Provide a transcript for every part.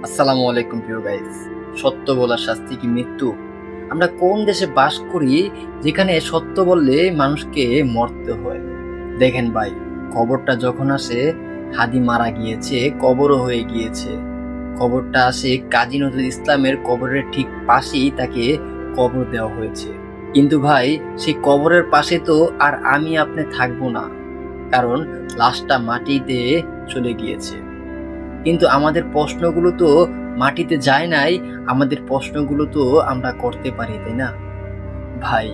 আসসালামু আলাইকুম প্রিয় গাইস। সত্য বলার শাস্তি কি মৃত্যু? আমরা কোন দেশে বাস করি যেখানে সত্য বললে মানুষকে মরতে হয়? দেখেন ভাই, খবরটা যখন আসে হাদি মারা গিয়েছে, কবরও হয়ে গিয়েছে। খবরটা আসে কাজী নজরুল ইসলামের কবরের ঠিক পাশেই তাকে কবর দেওয়া হয়েছে। কিন্তু ভাই, সেই কবরের পাশে তো আর আমি আপনি থাকবো না, কারণ লাশটা মাটিতে চলে গিয়েছে। কিন্তু আমাদের প্রশ্নগুলো তো মাটিতে যায় নাই, আমাদের প্রশ্নগুলো তো আমরা করতে পারি, তাই না? ভাই,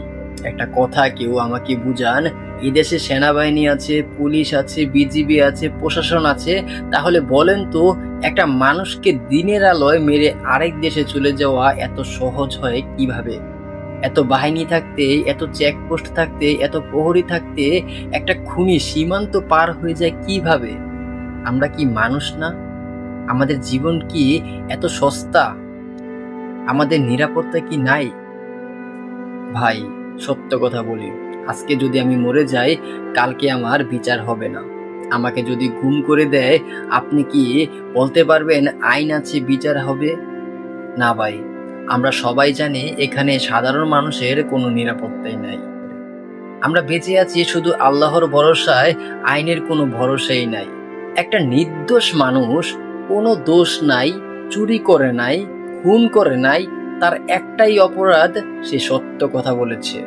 একটা কথা কেউ আমাকে বুঝান, এই দেশে সেনাবাহিনী আছে, পুলিশ আছে, বিজিবি আছে, প্রশাসন আছে, তাহলে বলেন তো একটা মানুষকে দিনের আলোয় মেরে আরেক দেশে চলে যাওয়া এত সহজ হয় কিভাবে? এত বাহিনী থাকতে, এত চেকপোস্ট থাকতে, এত প্রহরী থাকতে একটা খুনি সীমান্ত পার হয়ে যায় কিভাবে? আমরা কি মানুষ না? আমাদের জীবন কি এত সস্তা? আমাদের নিরাপত্তা কি নাই? ভাই, সত্য কথা বলি, আজকে যদি আমি মরে যাই, কালকে আমার বিচার হবে না। আমাকে যদি গুম করে দেয়, আপনি কি বলতে পারবেন আইন আছে, বিচার হবে? না ভাই, আমরা সবাই জানি এখানে সাধারণ মানুষের কোনো নিরাপত্তাই নাই। আমরা বেঁচে আছি শুধু আল্লাহর ভরসায়, আইনের কোনো ভরসাই নাই। একটা নির্দোষ মানুষ, কোনো দোষ নাই, চুরি করে নাই, খুন করে নাই, তার একটাই অপরাধ, সে সত্য কথা বলেছে।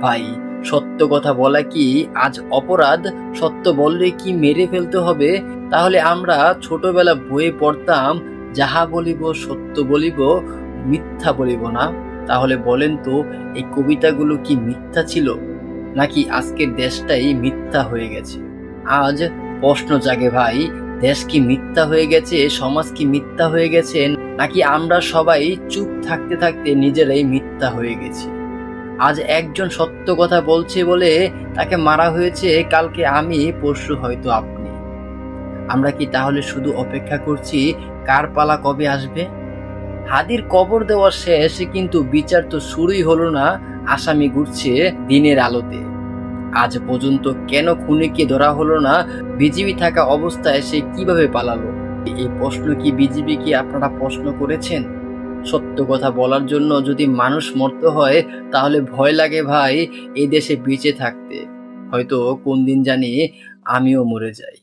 ভাই, সত্য কথা বলা কি আজ অপরাধ? সত্য বললে কি মেরে ফেলতে হবে? তাহলে আমরা ছোটবেলা বইয়ে পড়তাম, যাহা বলিব সত্য বলিব, মিথ্যা বলিব না। তাহলে বলেন তো, এই কবিতাগুলো কি মিথ্যা ছিল, নাকি আজকের দেশটাই মিথ্যা হয়ে গেছে? আজ প্রশ্ন জাগে ভাই, দেশ কি মিথ্যা হয়ে গেছে, সমাজ কি মিথ্যা হয়ে গেছে, নাকি আমরা সবাই চুপ থাকতে থাকতে নিজেরাই মিথ্যা হয়ে গেছি? আজ একজন সত্য কথা বলছে বলে তাকে মারা হয়েছে, কালকে আমি, পরশু হয়তো আপনি। আমরা কি তাহলে শুধু অপেক্ষা করছি কার পালা কবে আসবে? হাদির কবর দেওয়া শেষ, কিন্তু বিচার তো শুরুই হলো না। আসামি ঘুরছে দিনের আলোতে। আজ পর্যন্ত কেন খুনিকে ধরা হলো না? বিজিবি থাকা অবস্থায় সে কিভাবে পালালো? এই প্রশ্ন কি বিজিবি কি আপনারা প্রশ্ন করেছেন? সত্য কথা বলার জন্য যদি মানুষ মরতে হয়, তাহলে ভয় লাগে ভাই এই দেশে বেঁচে থাকতে। হয়তো কোন দিন জানি আমিও মরে যাই।